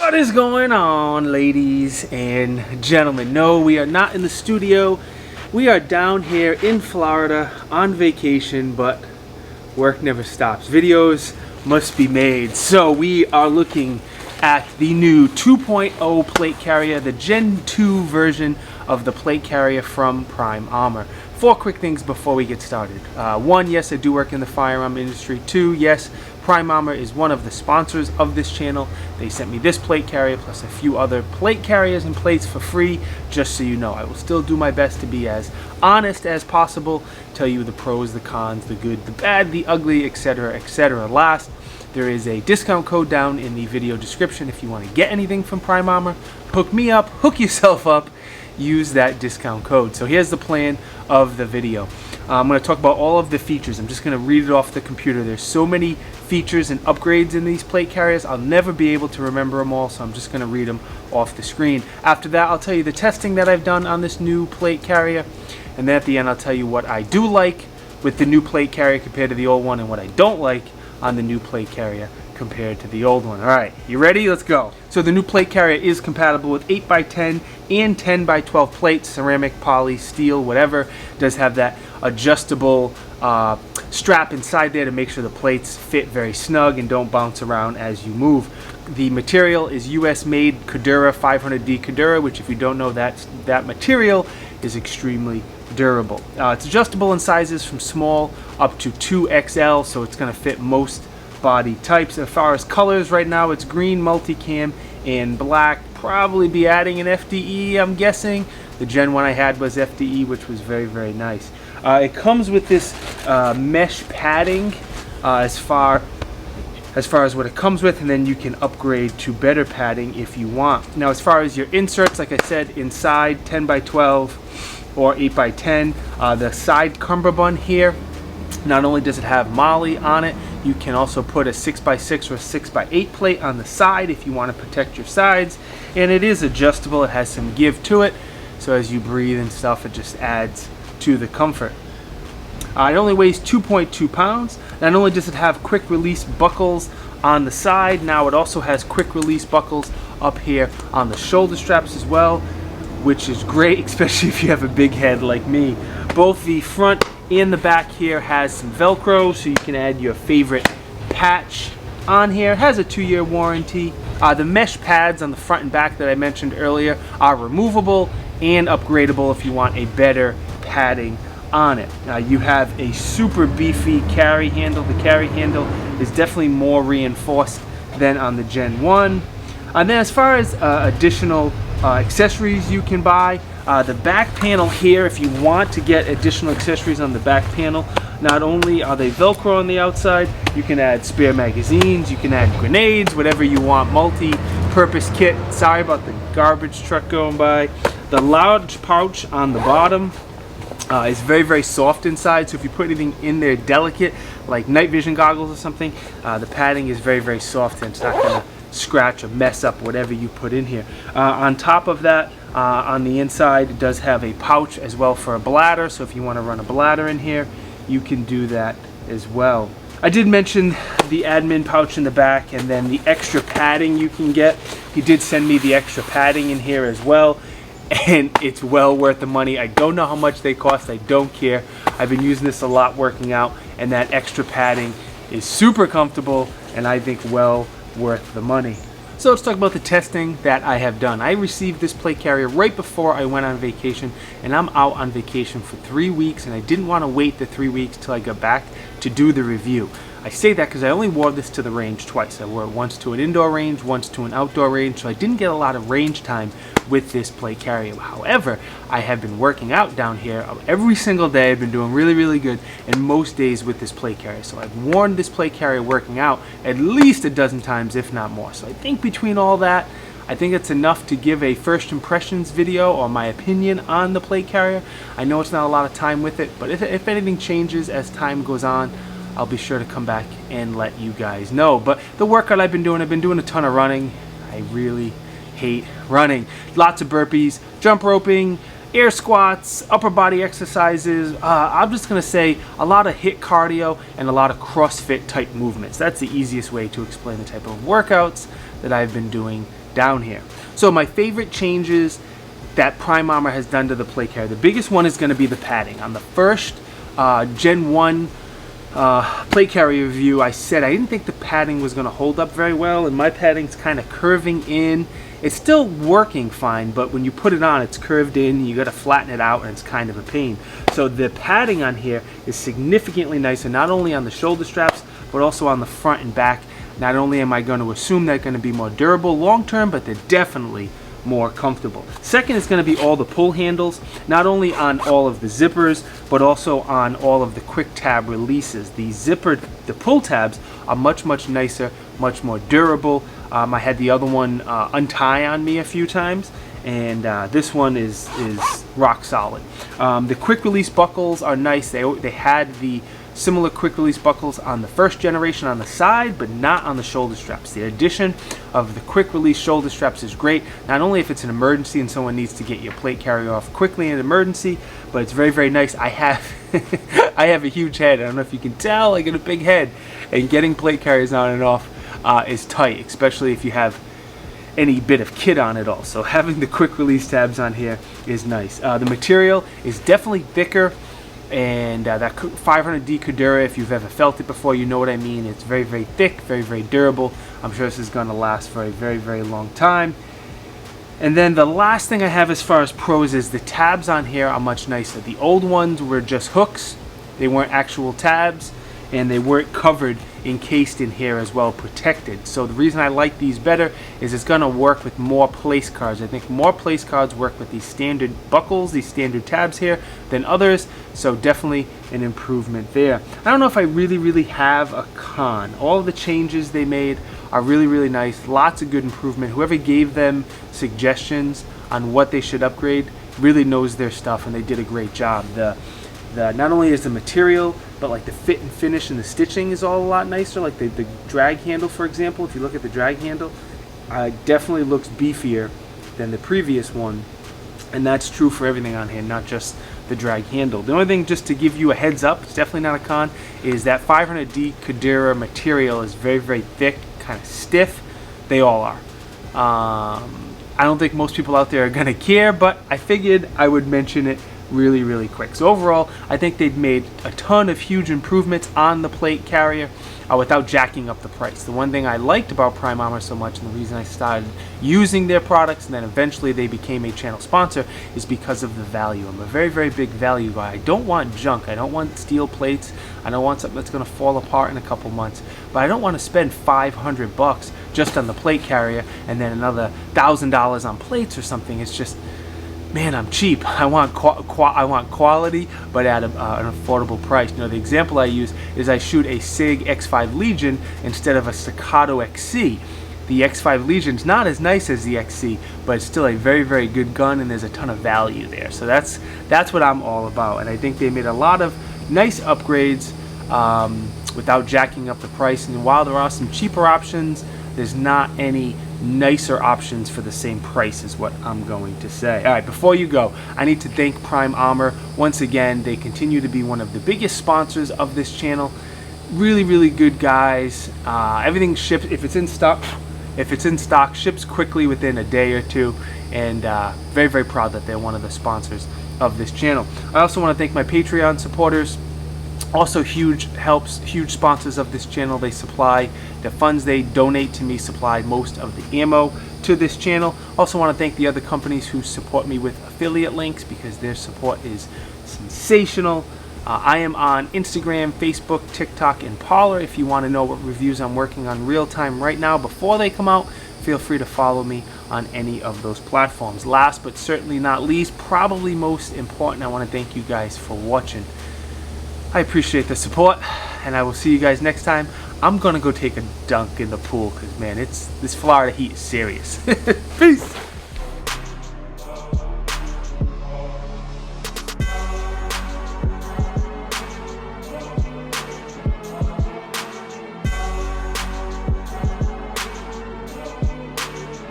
What is going on, ladies and gentlemen? No, we are not in the studio. We are down here in Florida on vacation, but work never stops. Videos must be made. So we are looking at the new 2.0 plate carrier, the Gen 2 version of the plate carrier from Prime Armor. 4 quick things before we get started. 1, yes, I do work in the firearm industry. 2, yes, Prime Armor is one of the sponsors of this channel. They sent me this plate carrier plus a few other plate carriers and plates for free, just so you know. I will still do my best to be as honest as possible, tell you the pros, the cons, the good, the bad, the ugly, etc., etc. Last, there is a discount code down in the video description if you want to get anything from Prime Armor. Hook me up, hook yourself up, use that discount code. So here's the plan of the video. I'm going to talk about all of the features. I'm just going to read it off the computer. There's so many features and upgrades in these plate carriers, I'll never be able to remember them all, so I'm just going to read them off the screen. After that, I'll tell you the testing that I've done on this new plate carrier, and then at the end I'll tell you what I do like with the new plate carrier compared to the old one, and what I don't like on the new plate carrier compared to the old one. Alright, you ready? Let's go. So the new plate carrier is compatible with 8x10 and 10x12 plates, ceramic, poly, steel, whatever. It does have that adjustable strap inside there to make sure the plates fit very snug and don't bounce around as you move. The material is US made Cordura 500D Cordura, which if you don't know, that material is extremely durable. It's adjustable in sizes from small up to 2XL, so it's going to fit most body types. As far as colors, right now it's green, multicam, and black. Probably be adding an FDE, I'm guessing. The Gen 1 I had was FDE, which was very, very nice. It comes with this mesh padding as far as what it comes with, and then you can upgrade to better padding if you want. Now, as far as your inserts, like I said, inside 10x12 or 8x10, the side cummerbund here, not only does it have moly on it, you can also put a 6x6 or 6x8 plate on the side if you want to protect your sides, and it is adjustable. It has some give to it, so as you breathe and stuff, it just adds to the comfort. It only weighs 2.2 pounds. Not only does it have quick release buckles on the side, now it also has quick release buckles up here on the shoulder straps as well, which is great, especially if you have a big head like me. Both the front and the back here has some Velcro, so you can add your favorite patch on here. It has a 2-year warranty. The mesh pads on the front and back that I mentioned earlier are removable and upgradable if you want a better padding on it. You have a super beefy carry handle. The carry handle is definitely more reinforced than on the Gen 1. And then as far as additional accessories you can buy, the back panel here, if you want to get additional accessories on the back panel, not only are they Velcro on the outside, you can add spare magazines, you can add grenades, whatever you want, multi-purpose kit. Sorry about the garbage truck going by. The large pouch on the bottom is very, very soft inside, so if you put anything in there delicate, like night vision goggles or something, the padding is very, very soft and it's not going to scratch or mess up whatever you put in here. On top of that, on the inside, it does have a pouch as well for a bladder, so if you want to run a bladder in here, you can do that as well. I did mention the admin pouch in the back and then the extra padding you can get. He did send me the extra padding in here as well, and it's well worth the money. I don't know how much they cost, I don't care. I've been using this a lot working out, and that extra padding is super comfortable and I think well worth the money. So let's talk about the testing that I have done. I received this plate carrier right before I went on vacation, and I'm out on vacation for 3 weeks, and I didn't want to wait the 3 weeks till I got back to do the review. I say that because I only wore this to the range twice. I wore it once to an indoor range, once to an outdoor range, so I didn't get a lot of range time with this plate carrier. However, I have been working out down here every single day. I've been doing really, really good, and most days with this plate carrier. So I've worn this plate carrier working out at least a dozen times, if not more. So I think between all that, I think it's enough to give a first impressions video or my opinion on the plate carrier. I know it's not a lot of time with it, but if anything changes as time goes on, I'll be sure to come back and let you guys know. But the workout I've been doing a ton of running. I really hate running. Lots of burpees, jump roping, air squats, upper body exercises. I'm just gonna say a lot of HIIT cardio and a lot of CrossFit type movements. That's the easiest way to explain the type of workouts that I've been doing down here. So my favorite changes that Prime Armor has done to the plate carrier, the biggest one is going to be the padding. On the first Gen 1 plate carrier review, I said I didn't think the padding was going to hold up very well, and my padding's kind of curving in. It's still working fine, but when you put it on, it's curved in, you got to flatten it out, and it's kind of a pain. So the padding on here is significantly nicer, not only on the shoulder straps, but also on the front and back. Not only am I going to assume they're going to be more durable long term, but they're definitely more comfortable. Second is going to be all the pull handles, not only on all of the zippers, but also on all of the quick tab releases. The pull tabs are much nicer, much more durable. I had the other one untie on me a few times, and this one is rock solid. The quick release buckles are nice. They had the similar quick release buckles on the first generation on the side, but not on the shoulder straps. The addition of the quick release shoulder straps is great, not only if it's an emergency and someone needs to get your plate carrier off quickly in an emergency, but it's very nice. I have I have a huge head. I don't know if you can tell, I got a big head, and getting plate carriers on and off is tight, especially if you have any bit of kit on it all. So having the quick release tabs on here is nice. The material is definitely thicker, and that 500D Cordura, if you've ever felt it before, you know what I mean. It's very thick, very durable. I'm sure this is going to last for a very long time. And then the last thing I have as far as pros is the tabs on here are much nicer. The old ones were just hooks. They weren't actual tabs, and they weren't covered, encased in here as well, protected. So the reason I like these better is it's going to work with more place cards. I think more place cards work with these standard buckles, these standard tabs here, than others. So definitely an improvement there. I don't know if I really have a con. All of the changes they made are really nice. Lots of good improvement. Whoever gave them suggestions on what they should upgrade really knows their stuff, and they did a great job. Not only is the material, but like the fit and finish and the stitching is all a lot nicer. Like the drag handle, for example, if you look at the drag handle, definitely looks beefier than the previous one, and that's true for everything on here, not just the drag handle. The only thing, just to give you a heads up, it's definitely not a con, is that 500D Cordura material is very thick, kind of stiff. They all are. I don't think most people out there are gonna care, but I figured I would mention it really quick. So overall, I think they've made a ton of huge improvements on the plate carrier without jacking up the price. The one thing I liked about Prime Armor so much, and the reason I started using their products and then eventually they became a channel sponsor, is because of the value. I'm a very big value guy. I don't want junk. I don't want steel plates. I don't want something that's going to fall apart in a couple months. But I don't want to spend $500 just on the plate carrier and then another $1,000 on plates or something. It's just, man, I'm cheap. I want quality, but at an affordable price. You know, the example I use is I shoot a SIG X5 Legion instead of a Staccato XC. The X5 Legion's not as nice as the XC, but it's still a very good gun, and there's a ton of value there. So that's what I'm all about, and I think they made a lot of nice upgrades without jacking up the price. And while there are some cheaper options, there's not any nicer options for the same price, is what I'm going to say. All right, before you go, I need to thank Prime Armor once again. They continue to be one of the biggest sponsors of this channel. Really good guys. Everything ships, if it's in stock, ships quickly within a day or two, and very proud that they're one of the sponsors of this channel. I also want to thank my Patreon supporters. Also huge sponsors of this channel. They supply the funds they donate to me, supply most of the ammo to this channel. Also want to thank the other companies who support me with affiliate links, because their support is sensational. I am on Instagram, Facebook, TikTok, and Parler. If you want to know what reviews I'm working on real time right now before they come out, feel free to follow me on any of those platforms. Last but certainly not least, probably most important, I want to thank you guys for watching. I appreciate the support, and I will see you guys next time. I'm gonna go take a dunk in the pool, because man, this Florida heat is serious. Peace.